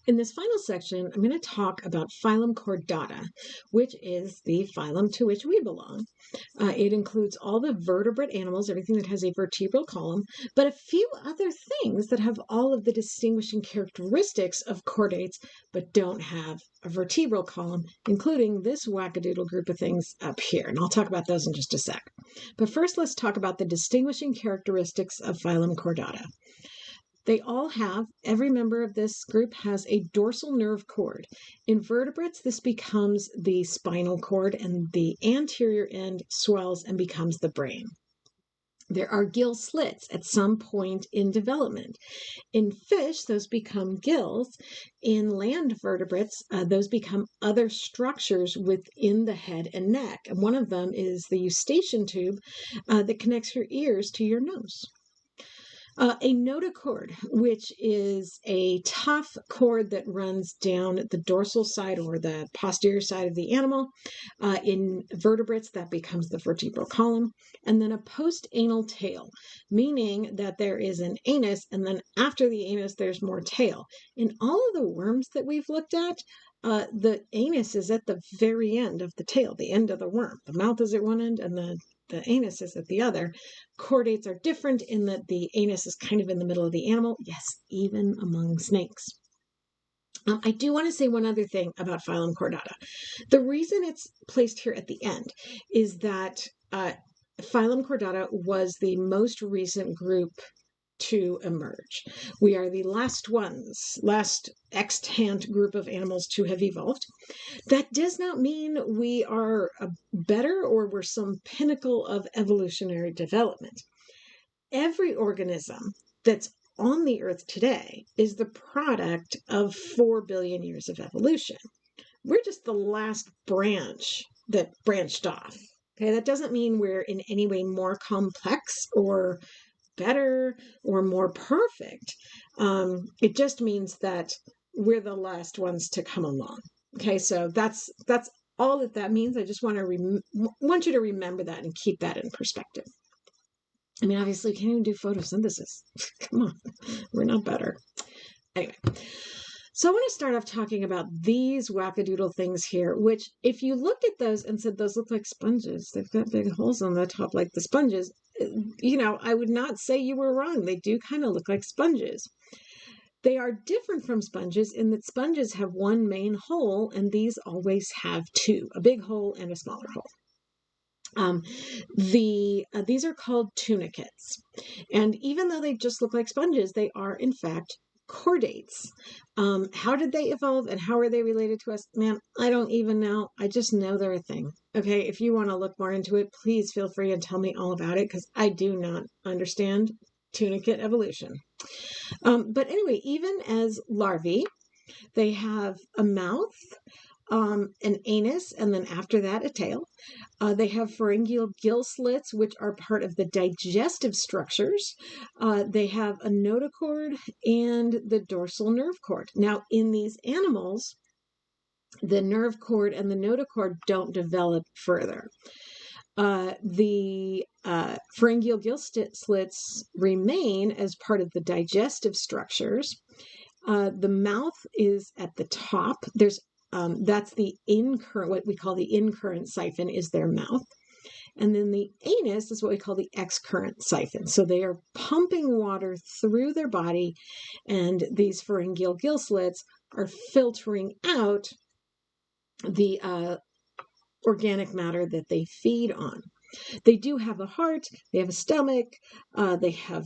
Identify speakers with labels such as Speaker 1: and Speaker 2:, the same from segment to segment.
Speaker 1: In this final section, I'm going to talk about phylum Chordata, which is the phylum to which we belong. It includes all the vertebrate animals, everything that has a vertebral column, but a few other things that have all of the distinguishing characteristics of chordates, but don't have a vertebral column, including this wackadoodle group of things up here. And I'll talk about those in just a sec. But first, let's talk about the distinguishing characteristics of phylum Chordata. They all have, every member of this group has a dorsal nerve cord. In vertebrates, this becomes the spinal cord, and the anterior end swells and becomes the brain. There are gill slits at some point in development. In fish, those become gills. In land vertebrates, those become other structures within the head and neck. And one of them is the eustachian tube that connects your ears to your nose. A notochord, which is a tough cord that runs down the dorsal side or the posterior side of the animal. In vertebrates, that becomes the vertebral column. And then a post-anal tail, meaning that there is an anus, and then after the anus, there's more tail. In all of the worms that we've looked at, the anus is at the very end of the tail, the end of the worm. The mouth is at one end, and the anus is at the other. Chordates are different in that the anus is kind of in the middle of the animal. Yes, even among snakes. I do want to say one other thing about phylum Chordata. The reason it's placed here at the end is that phylum Chordata was the most recent group to emerge. We are the last extant group of animals to have evolved. That does not mean we are better or we're some pinnacle of evolutionary development. Every organism that's on the earth today is the product of 4 billion years of evolution. We're just the last branch that branched off. Okay, that doesn't mean we're in any way more complex or better or more perfect. It just means that we're the last ones to come along. Okay, so that's all that means. I just want you to remember that and keep that in perspective. I mean, obviously, we can't even do photosynthesis. Come on, we're not better. Anyway, so I want to start off talking about these wackadoodle things here, which if you looked at those and said, those look like sponges, they've got big holes on the top like the sponges, I would not say you were wrong. They do kind of look like sponges. They are different from sponges in that sponges have one main hole, and these always have two, a big hole and a smaller hole. These are called tunicates. And even though they just look like sponges, they are in fact chordates. How did they evolve and how are they related to us? Man, I don't even know. I just know they're a thing. Okay, if you want to look more into it, please feel free and tell me all about it, because I do not understand tunicate evolution. But anyway, even as larvae, they have a mouth, an anus, and then after that, a tail. They have pharyngeal gill slits, which are part of the digestive structures. They have a notochord and the dorsal nerve cord. Now, in these animals, the nerve cord and the notochord don't develop further. The pharyngeal gill slits remain as part of the digestive structures. The mouth is at the top. That's the incurrent, what we call the incurrent siphon is their mouth. And then the anus is what we call the excurrent siphon. So they are pumping water through their body, and these pharyngeal gill slits are filtering out the organic matter that they feed on. They do have a heart, they have a stomach, they have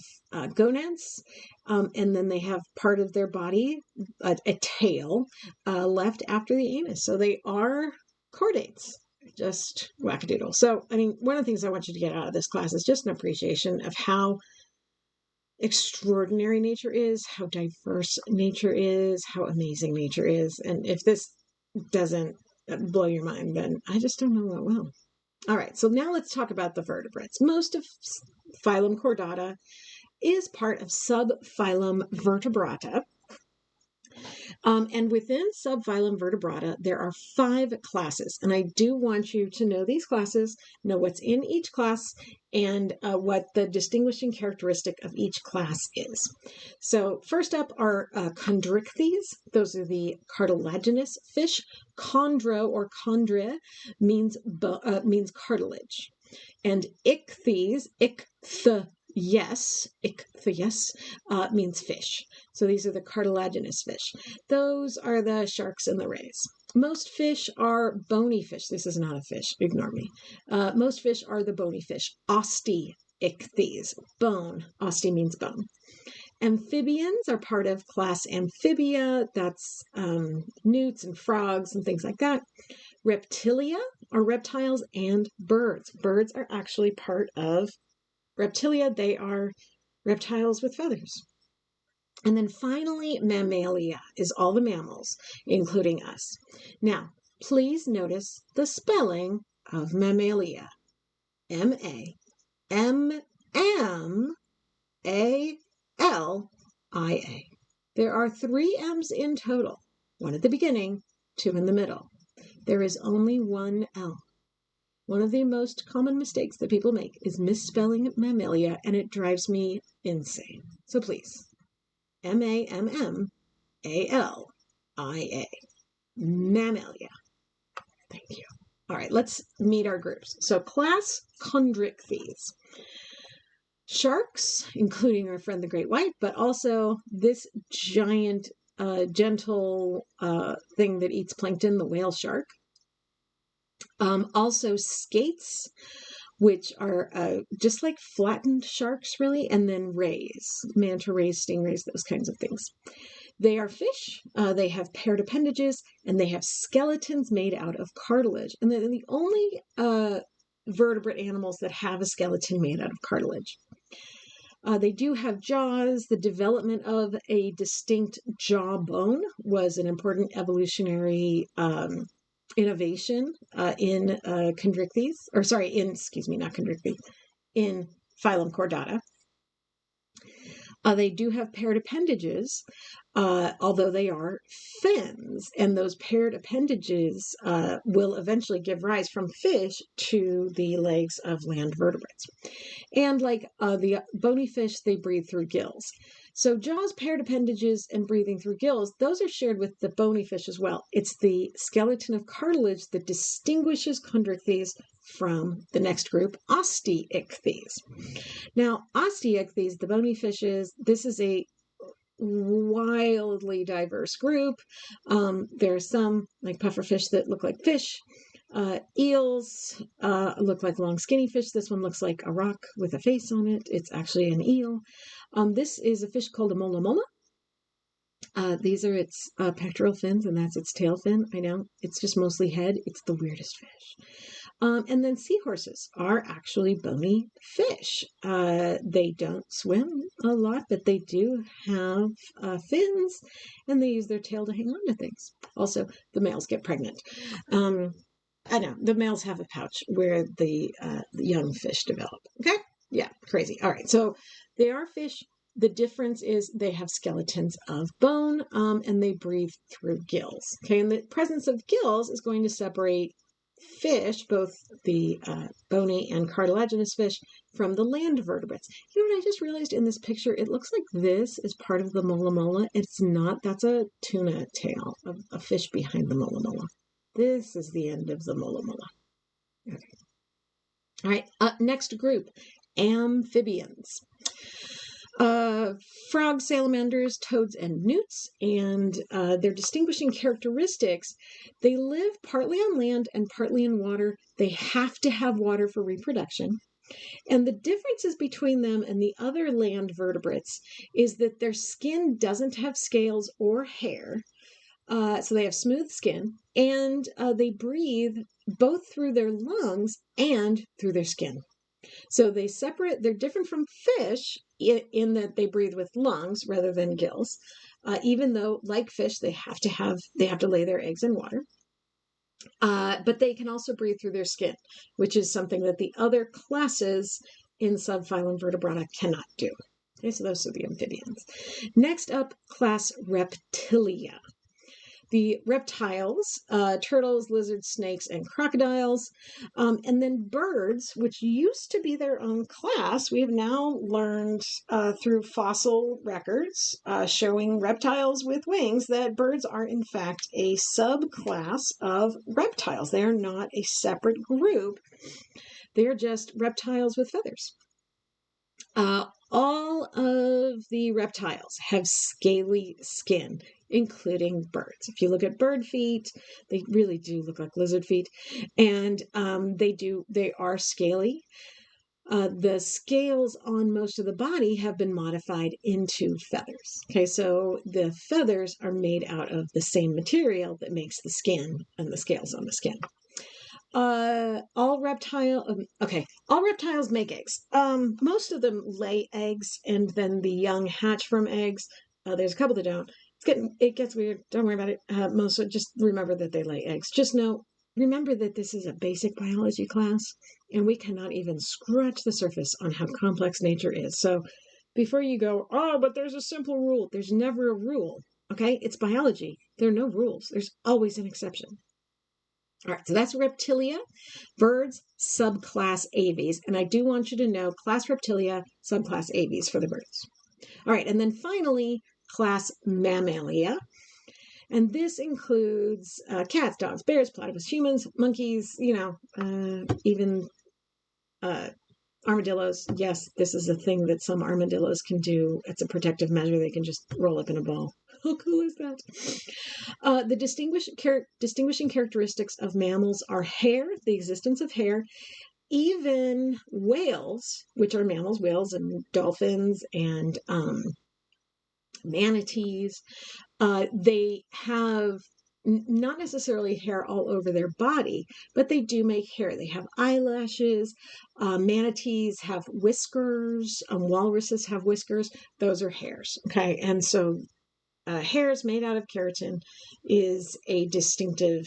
Speaker 1: gonads, and then they have part of their body, a tail, left after the anus. So they are chordates, just wackadoodle. So, I mean, one of the things I want you to get out of this class is just an appreciation of how extraordinary nature is, how diverse nature is, how amazing nature is. And if this doesn't blow your mind, then I just don't know what will. All right, so now let's talk about the vertebrates. Most of phylum Chordata is part of subphylum Vertebrata. And within subphylum Vertebrata, there are 5 classes. And I do want you to know these classes, know what's in each class, and what the distinguishing characteristic of each class is. So first up are chondrichthyes. Those are the cartilaginous fish. Chondro or chondria means cartilage. And ichthyes, ichthyes means fish. So these are the cartilaginous fish. Those are the sharks and the rays. Most fish are bony fish. This is not a fish. Ignore me. Most fish are the bony fish. Osteichthyes, bone. Oste means bone. Amphibians are part of class Amphibia. That's newts and frogs and things like that. Reptilia are reptiles and birds. Birds are actually part of Reptilia. They are reptiles with feathers. And then finally, Mammalia is all the mammals, including us. Now, please notice the spelling of Mammalia. M-A-M-M-A-L-I-A. There are 3 M's in total, 1 at the beginning, 2 in the middle. There is only 1 L. One of the most common mistakes that people make is misspelling Mammalia, and it drives me insane. So please, M-A-M-M-A-L-I-A. Mammalia. Thank you. All right, let's meet our groups. So class Chondrichthyes. Sharks, including our friend the great white, but also this giant, gentle thing that eats plankton, the whale shark. Also skates, which are just like flattened sharks, really, and then rays, manta rays, stingrays, those kinds of things. They are fish. They have paired appendages, and they have skeletons made out of cartilage. And they're the only vertebrate animals that have a skeleton made out of cartilage. They do have jaws. The development of a distinct jawbone was an important evolutionary innovation in Chondrichthyes, or sorry, in phylum Chordata. They do have paired appendages, although they are fins, and those paired appendages will eventually give rise from fish to the legs of land vertebrates. And like the bony fish, they breathe through gills. So jaws, paired appendages, and breathing through gills, those are shared with the bony fish as well. It's the skeleton of cartilage that distinguishes Chondrichthyes from the next group, Osteichthyes. Now, Osteichthyes, the bony fishes, this is a wildly diverse group. There are some, like pufferfish, that look like fish. Eels look like long skinny fish. This one looks like a rock with a face on it. It's actually an eel. This is a fish called a mola mola. These are its pectoral fins, and that's its tail fin. I know, it's just mostly head. It's the weirdest fish. And then seahorses are actually bony fish. They don't swim a lot, but they do have fins, and they use their tail to hang on to things. Also, the males get pregnant. I know, the males have a pouch where the young fish develop. Okay? Yeah, crazy. All right, so they are fish. The difference is they have skeletons of bone, and they breathe through gills. Okay, and the presence of gills is going to separate fish, both the bony and cartilaginous fish, from the land vertebrates. You know what I just realized in this picture? It looks like this is part of the mola mola. It's not. That's a tuna tail, a fish behind the mola mola. This is the end of the mola mola. Okay. All right, next group, amphibians. Frogs, salamanders, toads, and newts, and their distinguishing characteristics, they live partly on land and partly in water. They have to have water for reproduction. And the differences between them and the other land vertebrates is that their skin doesn't have scales or hair. So they have smooth skin, and they breathe both through their lungs and through their skin. So they're different from fish in that they breathe with lungs rather than gills, even though, like fish, they have to lay their eggs in water. But they can also breathe through their skin, which is something that the other classes in subphylum Vertebrata cannot do. Okay, so those are the amphibians. Next up, class Reptilia. the reptiles, turtles, lizards, snakes, and crocodiles. And then birds, which used to be their own class, we have now learned through fossil records showing reptiles with wings that birds are in fact a subclass of reptiles. They are not a separate group. They are just reptiles with feathers. All of the reptiles have scaly skin, including birds. If you look at bird feet, they really do look like lizard feet, and they are scaly. The scales on most of the body have been modified into feathers. Okay, so the feathers are made out of the same material that makes the skin and the scales on the skin. All reptiles make eggs. Most of them lay eggs and then the young hatch from eggs. There's a couple that don't. It gets weird. Don't worry about it. Just remember that they lay eggs. Remember that this is a basic biology class and we cannot even scratch the surface on how complex nature is. So before you go, oh, but there's a simple rule. There's never a rule. Okay. It's biology. There are no rules. There's always an exception. All right, so that's Reptilia, birds, subclass Aves. And I do want you to know class Reptilia, subclass Aves for the birds. All right, and then finally, class Mammalia. And this includes cats, dogs, bears, platypus, humans, monkeys, even armadillos. Yes, this is a thing that some armadillos can do. It's a protective measure. They can just roll up in a ball. How cool is that? The distinguishing characteristics of mammals are hair, the existence of hair. Even whales, which are mammals, whales and dolphins and manatees, they have not necessarily hair all over their body, but they do make hair. They have eyelashes. Manatees have whiskers. Walruses have whiskers. Those are hairs. Okay, and so hairs made out of keratin is a distinctive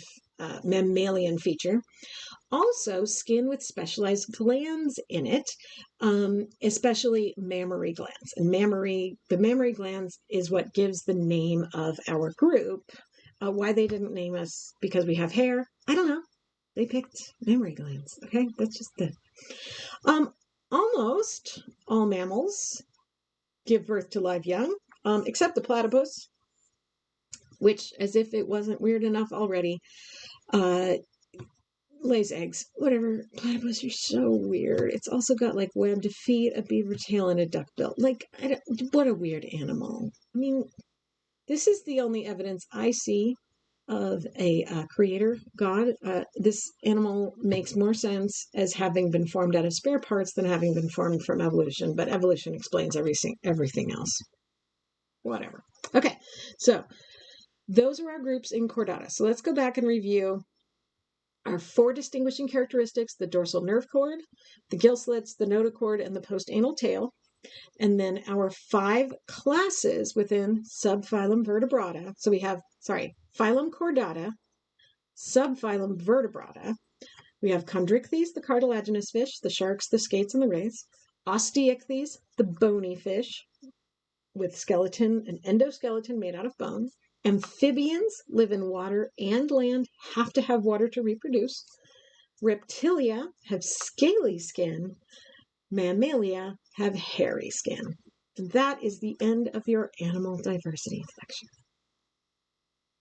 Speaker 1: mammalian feature. Also, skin with specialized glands in it, especially mammary glands. And the mammary glands is what gives the name of our group. Why they didn't name us because we have hair, I don't know. They picked mammary glands. Okay, that's just it. Almost all mammals give birth to live young, except the platypus, which, as if it wasn't weird enough already, lays eggs. Whatever. Platypus, you're so weird. It's also got like webbed feet, a beaver tail, and a duck bill. Like, what a weird animal. I mean, this is the only evidence I see of a creator, God. This animal makes more sense as having been formed out of spare parts than having been formed from evolution, but evolution explains everything else. Whatever. Okay, so those are our groups in Chordata. So let's go back and review our 4 distinguishing characteristics: the dorsal nerve cord, the gill slits, the notochord, and the postanal tail. And then our 5 classes within subphylum Vertebrata. So we have, phylum Chordata, subphylum Vertebrata. We have Chondrichthyes, the cartilaginous fish, the sharks, the skates, and the rays. Osteichthyes, the bony fish with skeleton and endoskeleton made out of bone. Amphibians live in water and land, have to have water to reproduce. Reptilia have scaly skin. Mammalia have hairy skin. And that is the end of your animal diversity section.